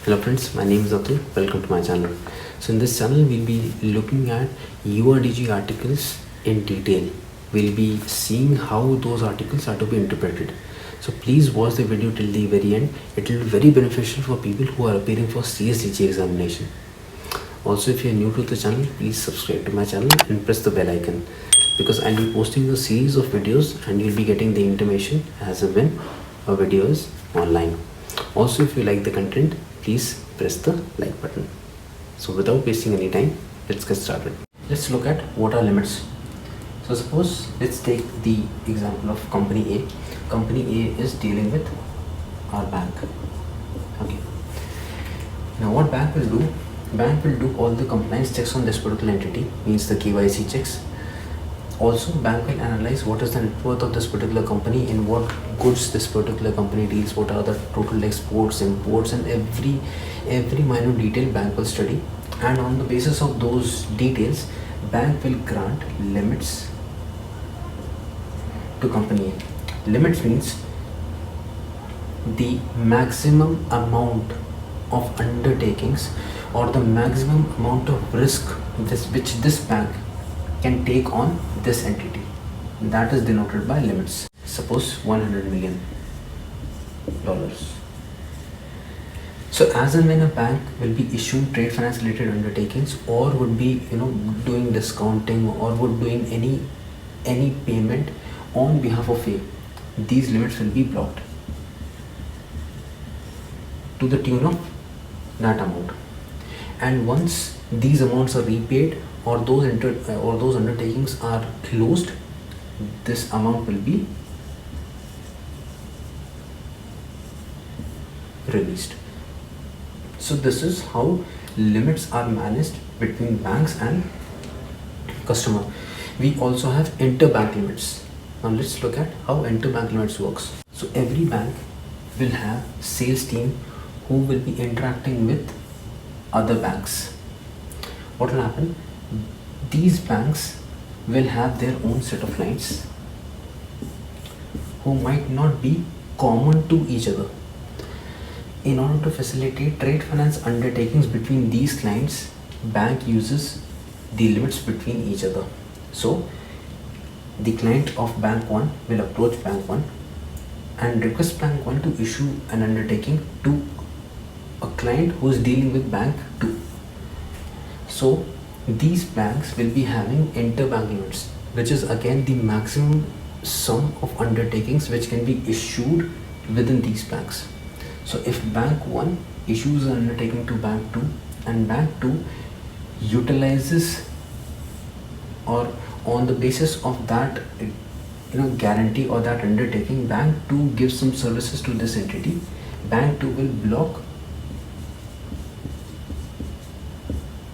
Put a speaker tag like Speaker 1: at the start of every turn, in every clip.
Speaker 1: Hello friends, my name is Atul. Welcome to my channel. So in this channel we'll be looking at URDG articles in detail. We'll be seeing how those articles are to be interpreted. So please watch the video till the very end. It will be very beneficial for people who are appearing for CSDG examination. Also, if you are new to the channel, please subscribe to my channel and press the bell icon, because I'll be posting a series of videos and you'll be getting the information as and when a video is online. Also, if you like the content, please press the like button. So without wasting any time, let's get started. Let's look at what are limits. So suppose let's take the example of company A. Company A is dealing with our bank. Okay. Now what bank will do? Bank will do all the compliance checks on this particular entity, means the KYC checks. Also, bank will analyze what is the net worth of this particular company, in what goods this particular company deals, what are the total exports, imports, and every minor detail bank will study. And on the basis of those details, bank will grant limits to company A. Limits means the maximum amount of undertakings or the maximum amount of risk which this bank can take on this entity. That is denoted by limits. Suppose $100 million. So as and when a bank will be issuing trade finance related undertakings, or would be doing discounting, or would doing any payment on behalf of A, these limits will be blocked to the tune of that amount. And once these amounts are repaid, or those undertakings are closed, this amount will be released. So this is how limits are managed between banks and customer. We also have interbank limits. Now let's look at how interbank limits works. So every bank will have sales team who will be interacting with other banks. What will happen? These banks will have their own set of clients who might not be common to each other. In order to facilitate trade finance undertakings between these clients, bank uses the limits between each other. So the client of bank 1 will approach bank 1 and request bank 1 to issue an undertaking to a client who is dealing with bank 2. So these banks will be having interbank limits, which is again the maximum sum of undertakings which can be issued within these banks. So if bank 1 issues an undertaking to bank 2 and bank 2 utilizes, or on the basis of that guarantee or that undertaking, bank 2 gives some services to this entity, bank 2 will block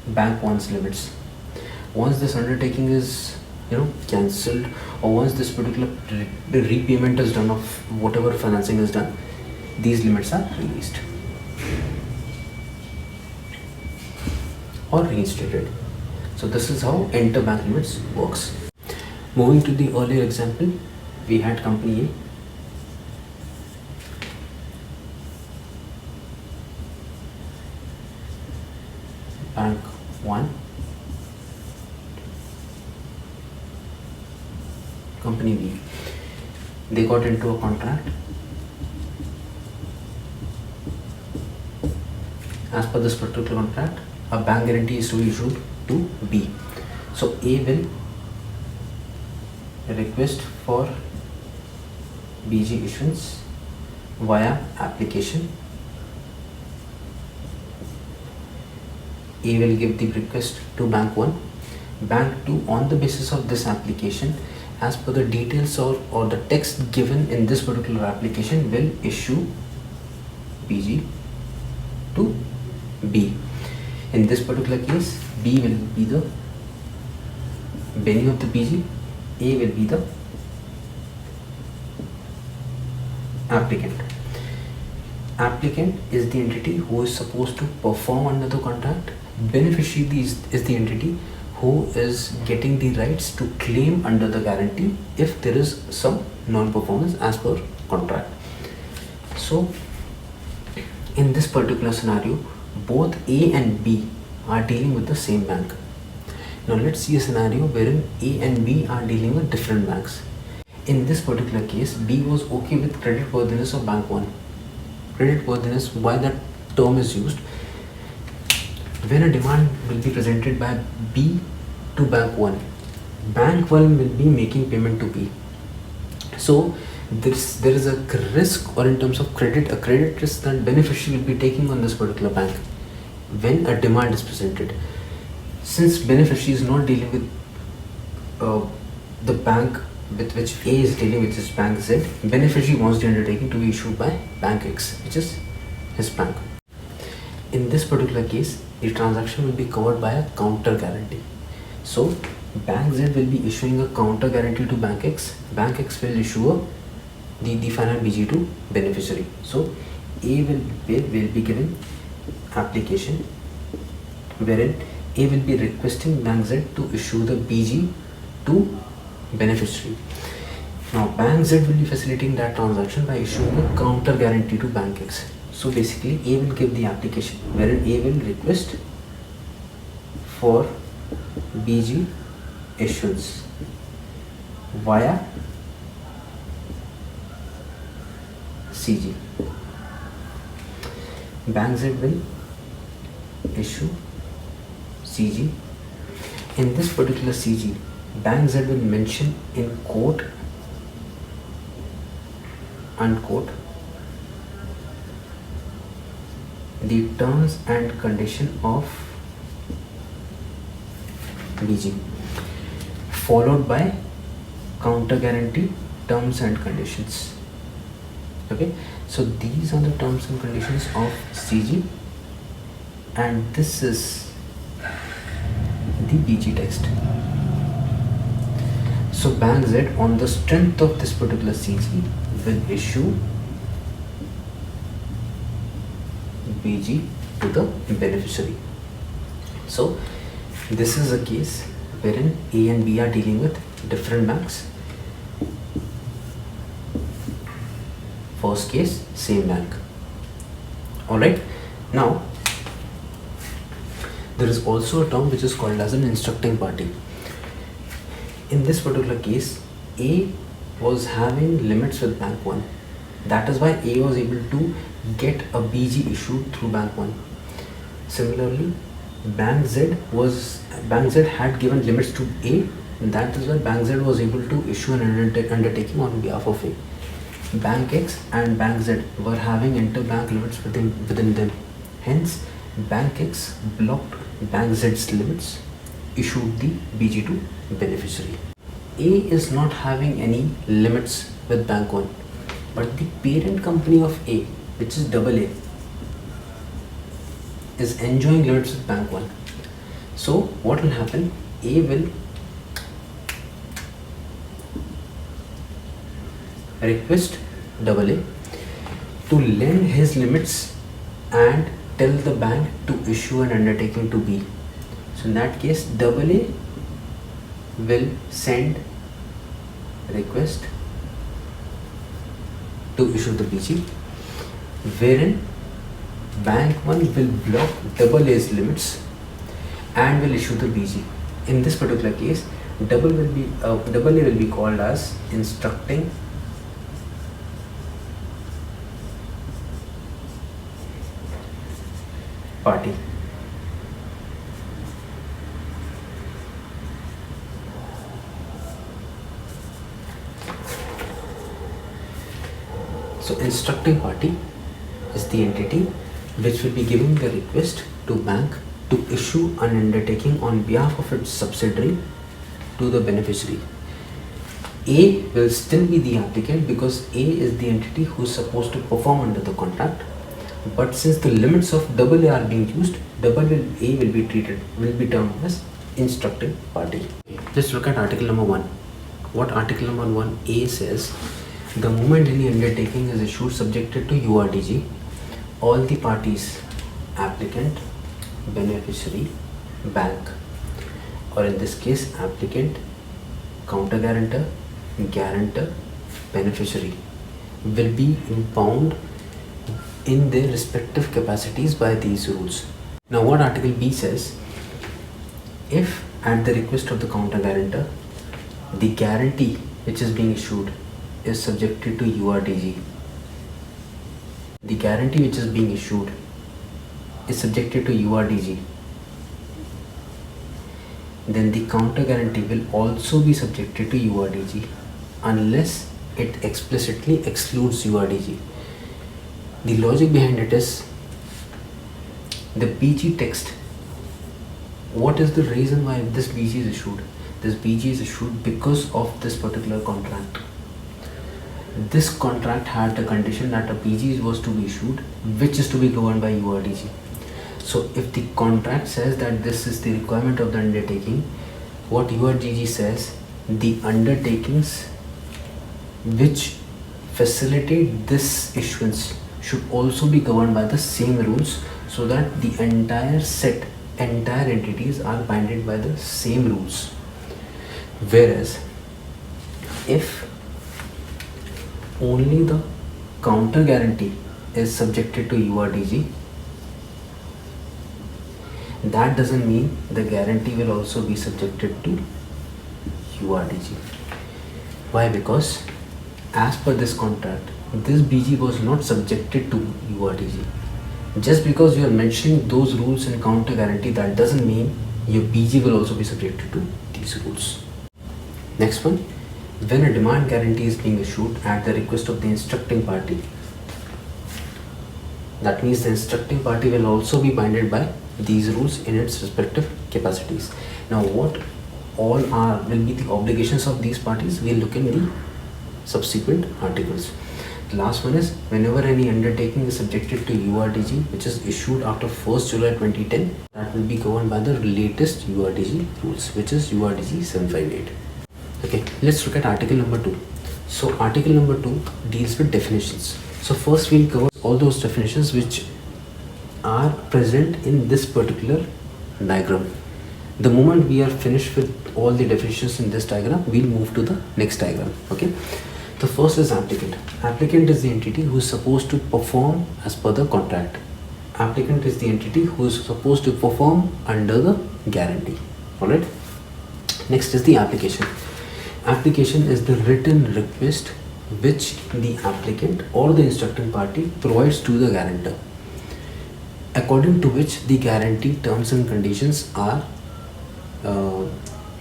Speaker 1: bank 1's limits. Once this undertaking is cancelled, or once this particular repayment is done of whatever financing is done, these limits are released or reinstated. So this is how interbank limits works. Moving to the earlier example, we had company A, bank 1, company B. They got into a contract. As per this particular contract, a bank guarantee is to be issued to B. So A will request for BG issuance via application. A will give the request to bank 1. Bank 2, on the basis of this application, as per the details or the text given in this particular application, will issue BG to B. In this particular case, B will be the bearer of the BG, A will be the applicant. Applicant is the entity who is supposed to perform under the contract. Beneficiary is the entity who is getting the rights to claim under the guarantee if there is some non-performance as per contract. So In this particular scenario, both A and B are dealing with the same bank. Now let's see a scenario wherein A and B are dealing with different banks. In this particular case, B was okay with credit worthiness of bank 1. Credit worthiness, why that term is used? When a demand will be presented by B to bank 1, bank 1 will be making payment to B. So there is a risk, or in terms of credit, a credit risk that beneficiary will be taking on this particular bank when a demand is presented. Since beneficiary is not dealing with the bank with which A is dealing, which is bank Z, beneficiary wants the undertaking to be issued by bank X, which is his bank. In this particular case, the transaction will be covered by a counter guarantee. So bank Z will be issuing a counter guarantee to bank X. Bank X will issue the final BG to beneficiary. So A will be given application wherein A will be requesting bank Z to issue the BG to beneficiary. Now bank Z will be facilitating that transaction by issuing a counter guarantee to bank X. So basically A will give the application wherein A will request for BG issuance via CG. Bank Z will issue CG. In this particular CG, bank Z will mention in quote unquote the terms and condition of BG, followed by counter guarantee terms and conditions. Okay, so these are the terms and conditions of CG, and this is the BG text. So bank Z, on the strength of this particular CG, will issue BG to the beneficiary. So this is a case wherein A and B are dealing with different banks. First case, same bank. Alright, now there is also a term which is called as an instructing party. In this particular case, A was having limits with bank 1. That is why A was able to get a BG issued through bank 1. Similarly, bank Z had given limits to A, and that is why bank Z was able to issue an undertaking on behalf of A. Bank X and bank Z were having interbank limits within them. Hence, bank X blocked bank Z's limits, issued the BG to beneficiary. A is not having any limits with bank 1, but the parent company of A, which is AA, is enjoying limits with bank 1. So what will happen? A will request AA to lend his limits and tell the bank to issue an undertaking to B. So in that case, AA will send request to issue the BG, wherein bank 1 will block AA's limits and will issue the BG. In this particular case, AA will be called as instructing party. So instructing party is the entity which will be giving the request to bank to issue an undertaking on behalf of its subsidiary to the beneficiary. A will still be the applicant because A is the entity who is supposed to perform under the contract. But since the limits of AA are being used, A will be termed as instructing party. Let's look at article number 1. What article number 1A says: the moment any undertaking is issued subjected to URDG, all the parties, applicant, beneficiary, bank, or in this case applicant, counter guarantor, guarantor, beneficiary, will be bound in their respective capacities by these rules. Now what Article B says, if at the request of the counter guarantor, the guarantee which is being issued is subjected to URDG. The guarantee which is being issued is subjected to URDG. Then the counter guarantee will also be subjected to URDG unless it explicitly excludes URDG. The logic behind it is the BG text. What is the reason why this BG is issued? This BG is issued because of this particular contract. This contract had a condition that a BG was to be issued, which is to be governed by URDG. So if the contract says that this is the requirement of the undertaking, what URDG says, the undertakings which facilitate this issuance should also be governed by the same rules, so that the entire entities are bounded by the same rules. Whereas if only the counter guarantee is subjected to URDG, that doesn't mean the guarantee will also be subjected to URDG. Why? Because as per this contract, this BG was not subjected to URDG. Just because you are mentioning those rules in counter guarantee, that doesn't mean your BG will also be subjected to these rules. Next one, when a demand guarantee is being issued at the request of the instructing party, that means the instructing party will also be bounded by these rules in its respective capacities. Now what all will be the obligations of these parties, we'll look in the subsequent articles. The last one is, whenever any undertaking is subjected to URDG which is issued after 1st July 2010, that will be governed by the latest URDG rules, which is URDG 758. Okay, let's look at article number 2. So article number 2 deals with definitions. So first we'll cover all those definitions which are present in this particular diagram. The moment we are finished with all the definitions in this diagram, we'll move to the next diagram. Okay, the first is applicant. Applicant is the entity who is supposed to perform as per the contract. Applicant is the entity who is supposed to perform under the guarantee. Alright, next is the application. Application is the written request which the applicant or the instructing party provides to the guarantor, according to which the guarantee terms and conditions are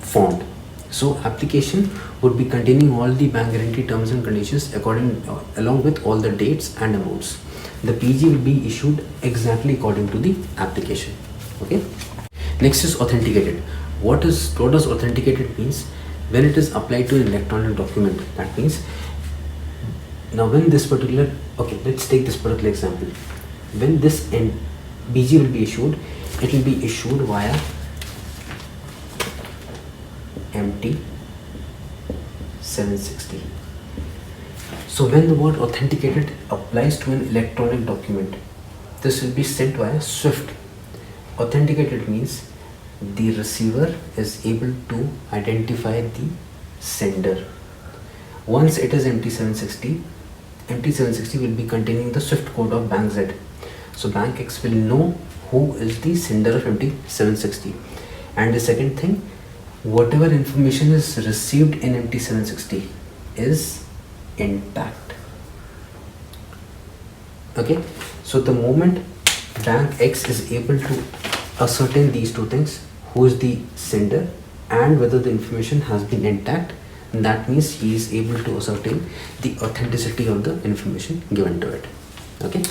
Speaker 1: formed. So application would be containing all the bank guarantee terms and conditions along with all the dates and amounts. The PG will be issued exactly according to the application. Okay. Next is authenticated. What does authenticated means? When it is applied to an electronic document, that means, now when this particular, okay, let's take this particular example. When this BG will be issued, it will be issued via MT 760. So when the word authenticated applies to an electronic document, this will be sent via SWIFT. Authenticated means the receiver is able to identify the sender. Once it is MT 760 will be containing the SWIFT code of Bank Z. So Bank X will know who is the sender of MT 760. And the second thing, whatever information is received in MT 760 is intact. Okay, so the moment Bank X is able to ascertain these two things, who is the sender and whether the information has been intact, that means he is able to ascertain the authenticity of the information given to it. Okay.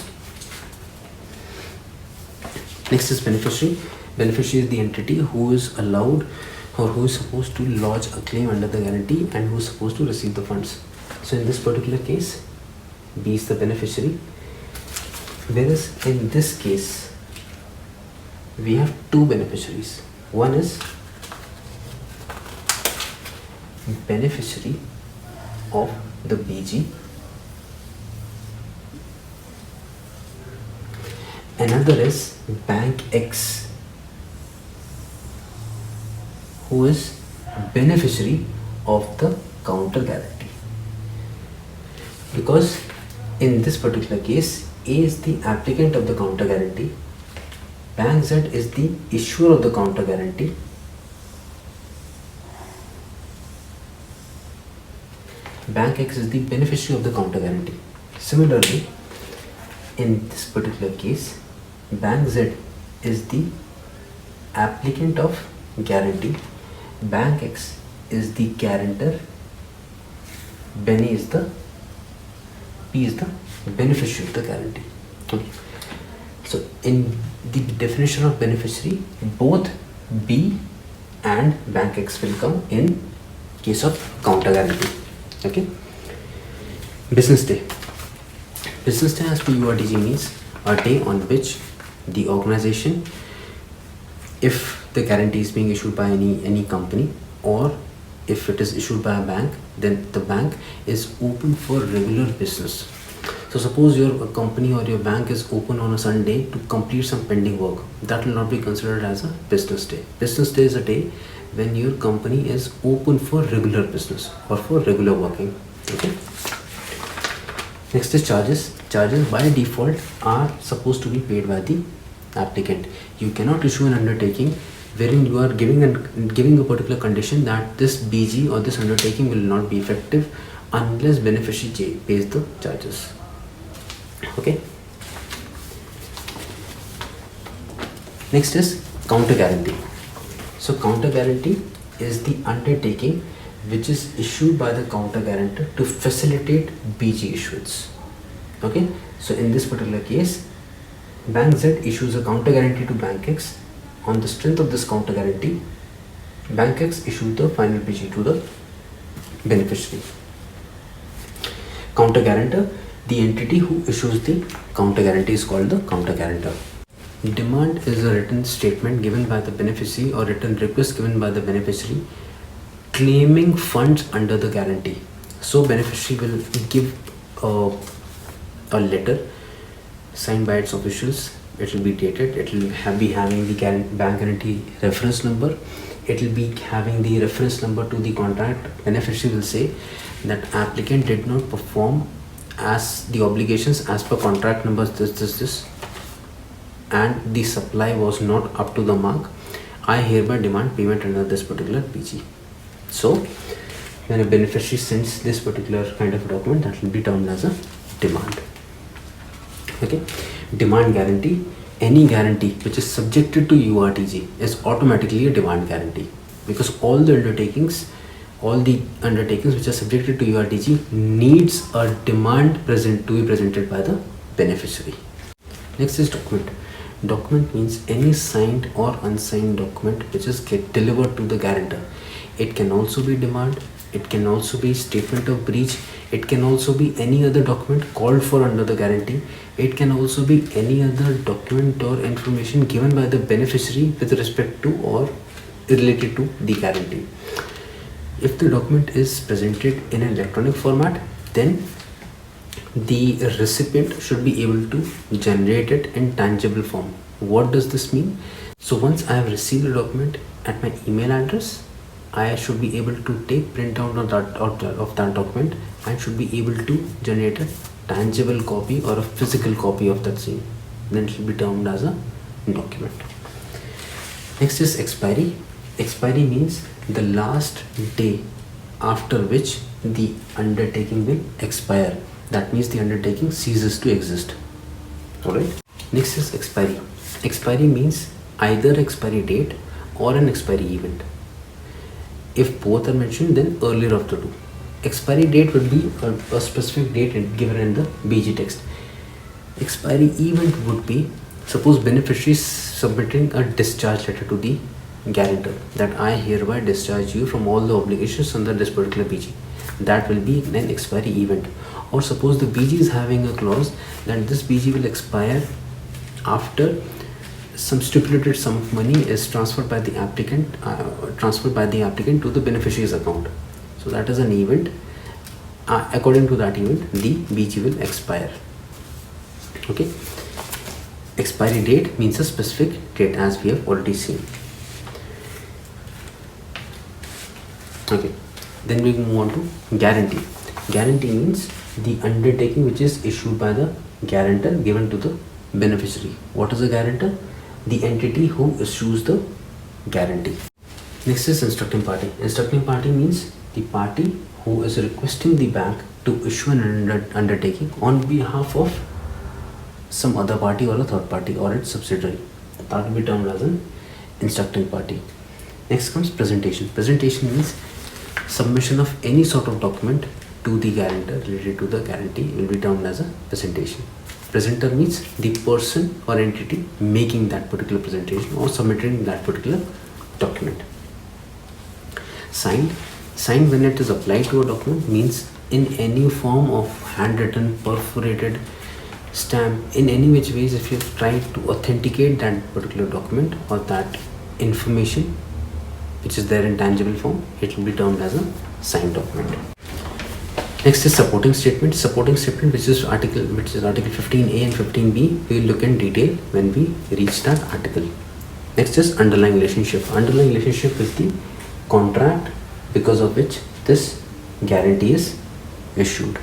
Speaker 1: Next is beneficiary. Beneficiary is the entity who is allowed or who is supposed to lodge a claim under the guarantee and who is supposed to receive the funds. So in this particular case, B is the beneficiary, whereas in this case we have two beneficiaries. One is beneficiary of the BG, another is Bank X, who is beneficiary of the counter guarantee. Because in this particular case A is the applicant of the counter guarantee, Bank Z is the issuer of the counter guarantee, Bank X is the beneficiary of the counter guarantee. Similarly, in this particular case, Bank Z is the applicant of guarantee, Bank X is the guarantor, P is the beneficiary of the guarantee. Okay. So in the definition of beneficiary, both B and Bank X will come in case of counter guarantee. Okay. Business day. Business day as per URDG means a day on which the organization, if the guarantee is being issued by any company, or if it is issued by a bank, then the bank is open for regular business. So suppose your company or your bank is open on a Sunday to complete some pending work, that will not be considered as a business day. Business day is a day when your company is open for regular business or for regular working. Okay. Next is charges. Charges by default are supposed to be paid by the applicant. You cannot issue an undertaking wherein you are giving a particular condition that this BG or this undertaking will not be effective unless beneficiary pays the charges. Okay. Next is counter guarantee. So counter guarantee is the undertaking which is issued by the counter guarantor to facilitate BG issuance. Okay. So in this particular case, Bank Z issues a counter guarantee to Bank X. On the strength of this counter guarantee, Bank X issued the final BG to the beneficiary. Counter guarantor, the entity who issues the counter guarantee, is called the counter guarantor. Demand is a written statement given by the beneficiary or written request given by the beneficiary claiming funds under the guarantee. So beneficiary will give a letter signed by its officials. It will be dated. It will be having the bank guarantee reference number. It will be having the reference number to the contract. Beneficiary will say that applicant did not perform as the obligations as per contract numbers this, and the supply was not up to the mark. I hereby demand payment under this particular BG. So when a beneficiary sends this particular kind of document, that will be termed as a demand. Okay. Demand guarantee, any guarantee which is subjected to URDG is automatically a demand guarantee, because all the undertakings which are subjected to URDG needs a demand to be presented by the beneficiary. Next is document. Document means any signed or unsigned document which is delivered to the guarantor. It can also be demand, it can also be statement of breach, it can also be any other document called for under the guarantee, it can also be any other document or information given by the beneficiary with respect to or related to the guarantee. If the document is presented in an electronic format, then the recipient should be able to generate it in tangible form. What does this mean? So once I have received a document at my email address, I should be able to take printout of that document and should be able to generate a tangible copy or a physical copy of that same. Then it will be termed as a document. Next is expiry. Expiry means the last day after which the undertaking will expire. That means the undertaking ceases to exist. Alright. Next is expiry. Expiry means either expiry date or an expiry event. If both are mentioned, then earlier of the two. Expiry date would be a specific date given in the BG text. Expiry event would be, suppose beneficiary is submitting a discharge letter to the guarantor that I hereby discharge you from all the obligations under this particular BG. That will be an expiry event. Or suppose the BG is having a clause that this BG will expire after some stipulated sum of money is transferred by the applicant to the beneficiary's account. So that is an event. According to that event, the BG will expire. Okay. Expiry date means a specific date, as we have already seen. Okay. Then we move on to guarantee. Guarantee means the undertaking which is issued by the guarantor given to the beneficiary. What is a guarantor? The entity who issues the guarantee. Next is instructing party. Instructing party means the party who is requesting the bank to issue an undertaking on behalf of some other party or a third party or its subsidiary. That will be termed as an instructing party. Next comes presentation. Presentation means submission of any sort of document to the guarantor related to the guarantee will be termed as a presentation. Presenter means the person or entity making that particular presentation or submitting that particular document. Signed. Signed when it is applied to a document means in any form of handwritten, perforated, stamp, in any which ways if you try to authenticate that particular document or that information which is there in tangible form, it will be termed as a signed document. Next is supporting statement. Supporting statement which is article 15A and 15B. We will look in detail when we reach that article. Next is underlying relationship. Underlying relationship is the contract because of which this guarantee is issued.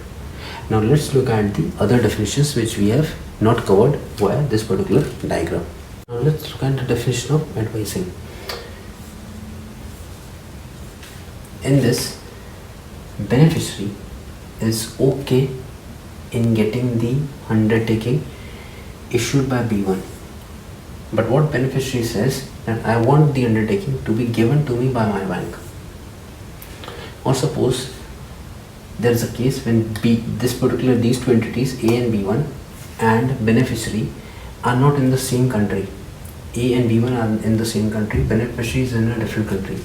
Speaker 1: Now let's look at the other definitions which we have not covered via this particular diagram. Now let's look at the definition of advising. In this, beneficiary is okay in getting the undertaking issued by B1. But what beneficiary says that I want the undertaking to be given to me by my bank. Or suppose there is a case when these two entities A and B1 and beneficiary are not in the same country. A and B1 are in the same country, beneficiary is in a different country.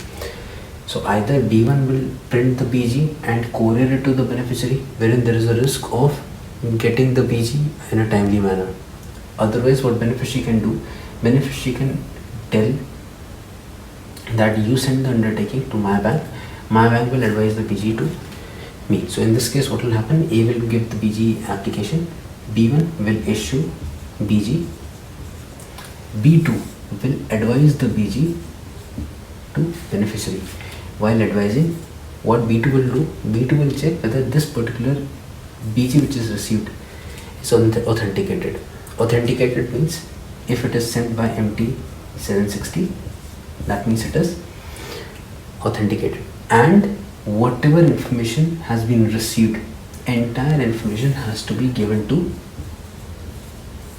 Speaker 1: So either B1 will print the BG and courier it to the beneficiary, wherein there is a risk of getting the BG in a timely manner. Otherwise, what beneficiary can do, beneficiary can tell that you send the undertaking to my bank will advise the BG to me. So in this case, what will happen? A will give the BG application, B1 will issue BG, B2 will advise the BG to beneficiary. While advising, what B2 will do, B2 will check whether this particular BG which is received is authenticated. Authenticated means if it is sent by MT760, that means it is authenticated. And whatever information has been received, entire information has to be given to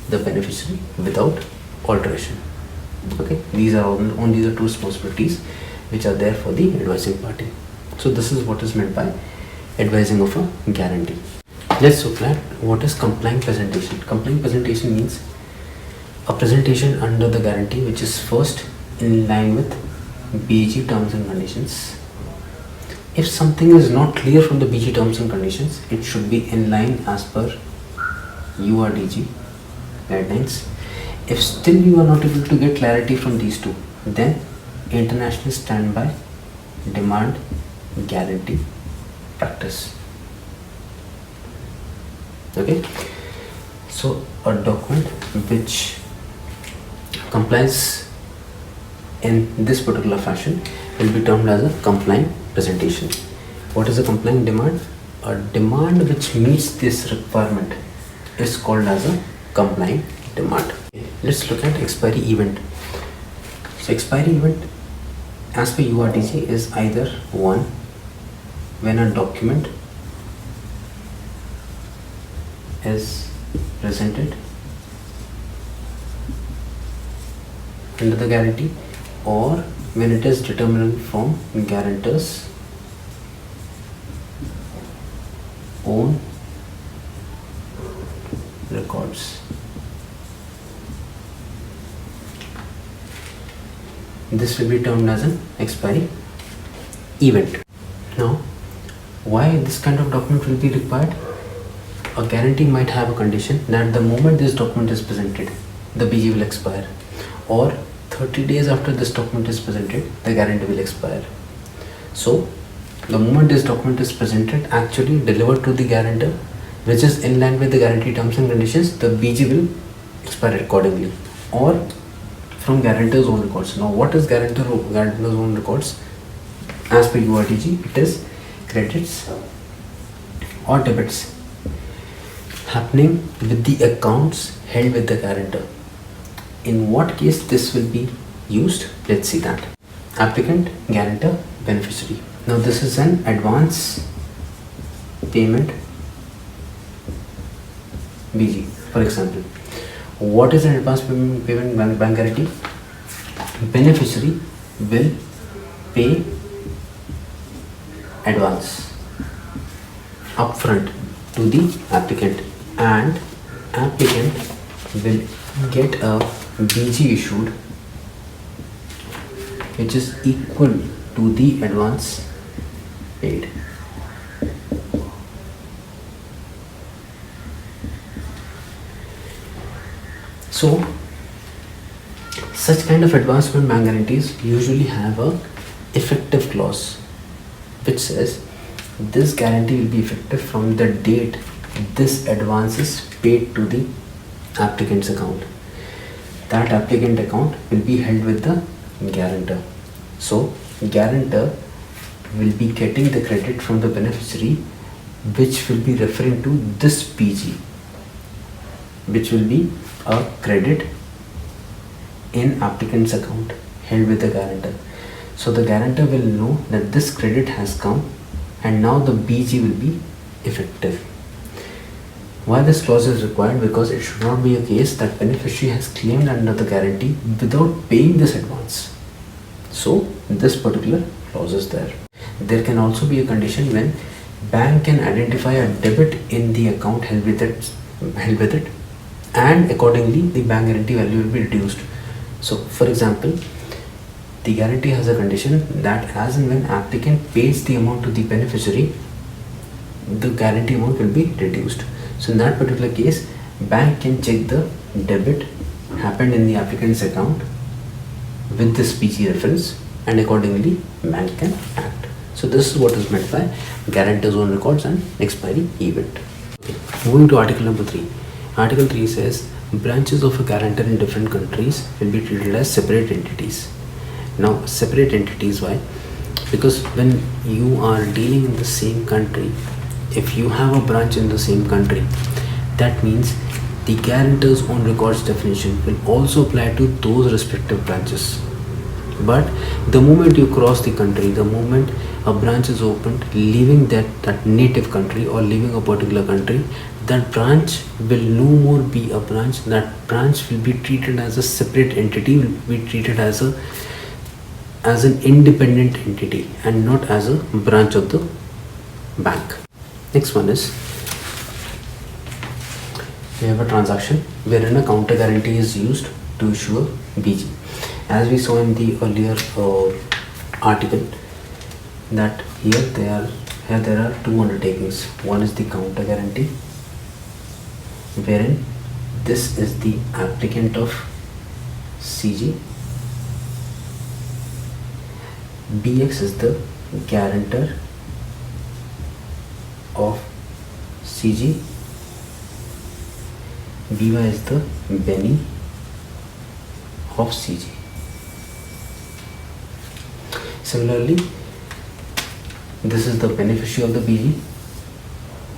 Speaker 1: the beneficiary without alteration. Okay, these are only the two responsibilities which are there for the advising party. So this is what is meant by advising of a guarantee. Let's look at what is complying presentation. Complying presentation means a presentation under the guarantee which is first in line with BG terms and conditions. If something is not clear from the BG terms and conditions, it should be in line as per URDG guidelines. If still you are not able to get clarity from these two, then international standby demand guarantee practice. Okay, so a document which complies in this particular fashion will be termed as a complying presentation. What is a complying demand? A demand which meets this requirement is called as a complying demand. Let's look at expiry event. So expiry event as per URDG is either one, when a document is presented under the guarantee, or when it is determined from guarantor's own records. This will be termed as an expiry event. Now, why this kind of document will be required? A guarantee might have a condition that the moment this document is presented, the BG will expire, or 30 days after this document is presented, the guarantee will expire. So, the moment this document is presented, actually delivered to the guarantor, which is in line with the guarantee terms and conditions, the BG will expire accordingly, or from guarantor's own records. Now, what is guarantor's own records? As per URDG, it is credits or debits happening with the accounts held with the guarantor. In what case this will be used? Let's see that. Applicant, guarantor, beneficiary. Now this is an advance payment BG. For example, what is an advance payment bank guarantee? Beneficiary will pay advance upfront to the applicant, and applicant will get a BG issued which is equal to the advance paid. So such kind of advancement bank guarantees usually have a effective clause which says this guarantee will be effective from the date this advance is paid to the applicant's account. That applicant account will be held with the guarantor. So guarantor will be getting the credit from the beneficiary, which will be referring to this PG, which will be a credit in applicant's account held with the guarantor. So the guarantor will know that this credit has come and now the BG will be effective. Why this clause is required? Because it should not be a case that beneficiary has claimed under the guarantee without paying this advance. So this particular clause is there. There can also be a condition when bank can identify a debit in the account held with it, and accordingly the bank guarantee value will be reduced. So for example, the guarantee has a condition that as and when applicant pays the amount to the beneficiary, the guarantee amount will be reduced. So in that particular case, bank can check the debit happened in the applicant's account with this PG reference, and accordingly bank can act. So this is what is meant by guarantor's own records and expiry event. Okay. Moving to article number 3. Article 3 says branches of a guarantor in different countries will be treated as separate entities. Now separate entities, why? Because when you are dealing in the same country, if you have a branch in the same country, that means the guarantor's own records definition will also apply to those respective branches. But the moment you cross the country, the moment a branch is opened leaving that native country or leaving a particular country, that branch will no more be a branch. That branch will be treated as a separate entity, will be treated as an independent entity and not as a branch of the bank. Next one is, we have a transaction wherein a counter guarantee is used to issue a BG. As we saw in the earlier article, that here there are two undertakings. One is the counter guarantee, wherein this is the applicant of CG, BX is the guarantor of CG, BY is the Benny of CG. Similarly, this is the beneficiary of the BG,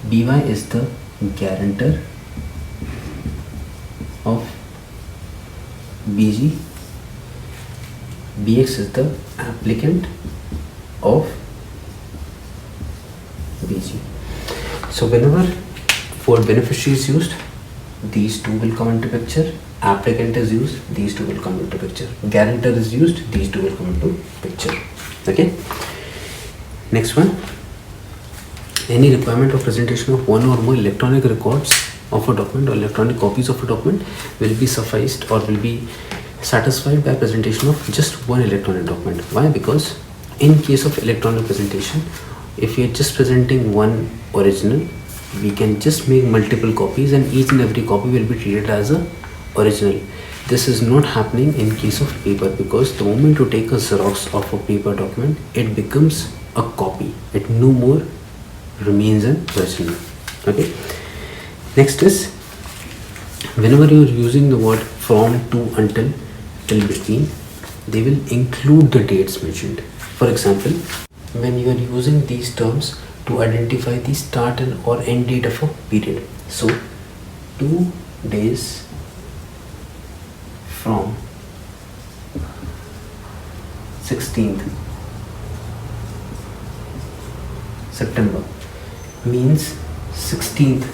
Speaker 1: BY is the guarantor of BG, BX is the applicant of BG. So whenever word beneficiary is used, these two will come into picture. Applicant is used, these two will come into picture. Guarantor is used, these two will come into picture. Okay. Next one, any requirement of presentation of one or more electronic records of a document or electronic copies of a document will be sufficed or will be satisfied by presentation of just one electronic document. Why? Because in case of electronic presentation, if we are just presenting one original, we can just make multiple copies and each and every copy will be treated as a original. This is not happening in case of paper, because the moment you take a Xerox of a paper document, it becomes a copy. It no more remains an original. Okay. Next is, whenever you are using the word from, to, until, till, between, they will include the dates mentioned. For example, when you are using these terms to identify the start and or end date of a period. So 2 days from 16th September means 16th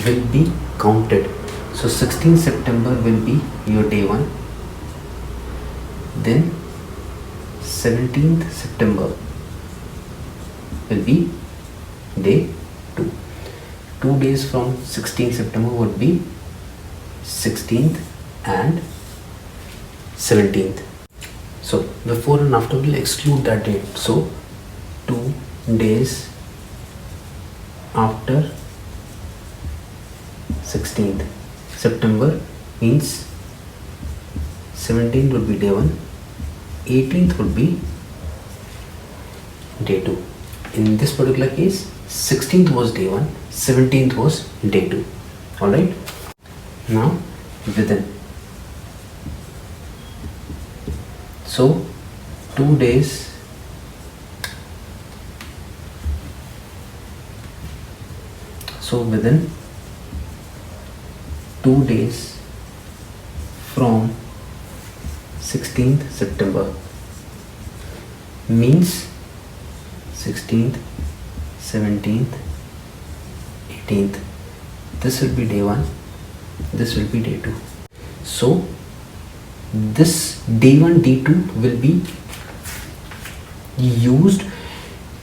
Speaker 1: will be counted. So 16th September will be your day 1. Then 17th September will be day 2. 2 days from 16th September would be 16th and 17th. So before and after will exclude that date. So 2 days after 16th September means 17th would be day 1, 18th would be day 2. In this particular case, 16th was day 1, 17th was day 2. Alright. Now within. So 2 days within 2 days from 16th September means 16th, 17th, 18th. This will be day 1, this will be day 2. So this day 1, day 2 will be used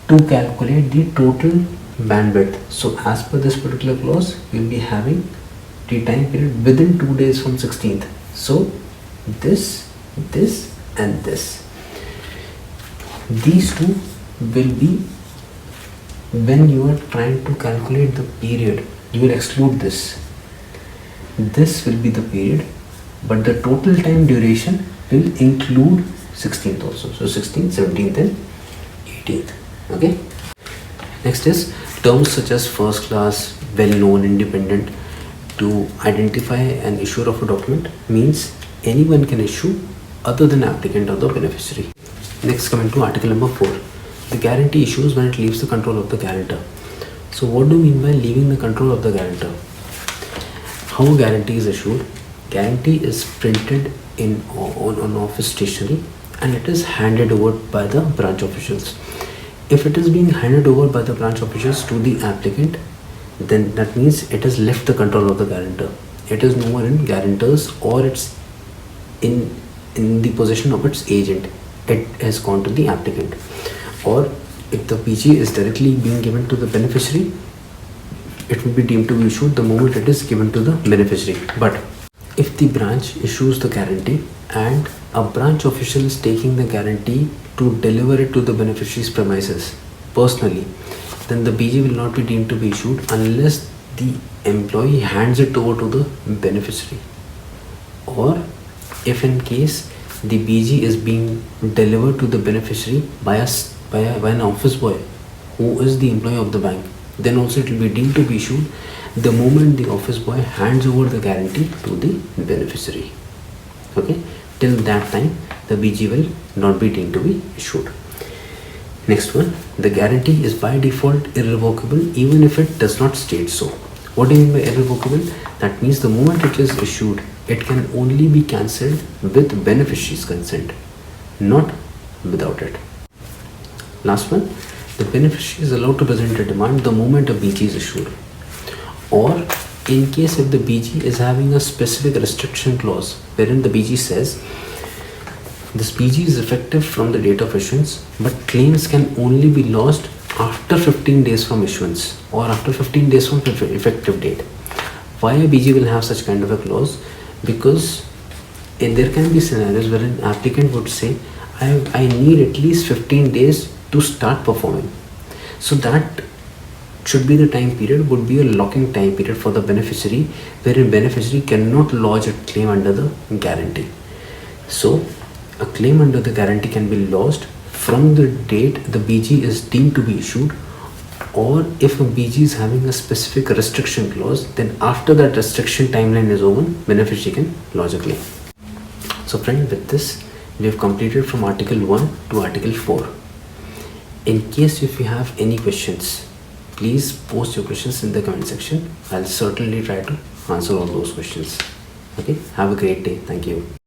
Speaker 1: to calculate the total bandwidth. So as per this particular clause, we will be having the time period within 2 days from 16th. So this and this. These two will be, when you are trying to calculate the period, you will exclude this. This will be the period, but the total time duration will include 16th also. So 16th, 17th and 18th. Okay. Next is terms such as first class, well-known, independent. To identify an issuer of a document means anyone can issue other than applicant or the beneficiary. Next, coming to article number 4. The guarantee issues when it leaves the control of the guarantor. So what do we mean by leaving the control of the guarantor? How a guarantee is issued? Guarantee is printed on office stationery and it is handed over by the branch officials. If it is being handed over by the branch officials to the applicant, then that means it has left the control of the guarantor. It is no more in guarantors, or it's in the possession of its agent. It has gone to the applicant. Or if the PG is directly being given to the beneficiary, it will be deemed to be issued the moment it is given to the beneficiary. But if the branch issues the guarantee and a branch official is taking the guarantee to deliver it to the beneficiary's premises personally, then the BG will not be deemed to be issued unless the employee hands it over to the beneficiary, or if in case the BG is being delivered to the beneficiary by an office boy who is the employee of the bank, then also it will be deemed to be issued the moment the office boy hands over the guarantee to the beneficiary. Okay, till that time the BG will not be deemed to be issued. Next one, the guarantee is by default irrevocable even if it does not state so. What do you mean by irrevocable? That means the moment it is issued, it can only be cancelled with beneficiary's consent, not without it. Last one, the beneficiary is allowed to present a demand the moment a BG is issued, or in case if the BG is having a specific restriction clause wherein the BG says this BG is effective from the date of issuance, but claims can only be lodged after 15 days from issuance or after 15 days from effective date. Why a BG will have such kind of a clause? Because there can be scenarios where an applicant would say, I need at least 15 days to start performing. So that should be the time period, would be a locking time period for the beneficiary, wherein beneficiary cannot lodge a claim under the guarantee. So a claim under the guarantee can be lodged from the date the BG is deemed to be issued, or if a BG is having a specific restriction clause, then after that restriction timeline is over, beneficiary can lodge a claim. So friend, with this we have completed from article 1 to article 4. In case if you have any questions, please post your questions in the comment section. I'll certainly try to answer all those questions. Okay, have a great day. Thank you.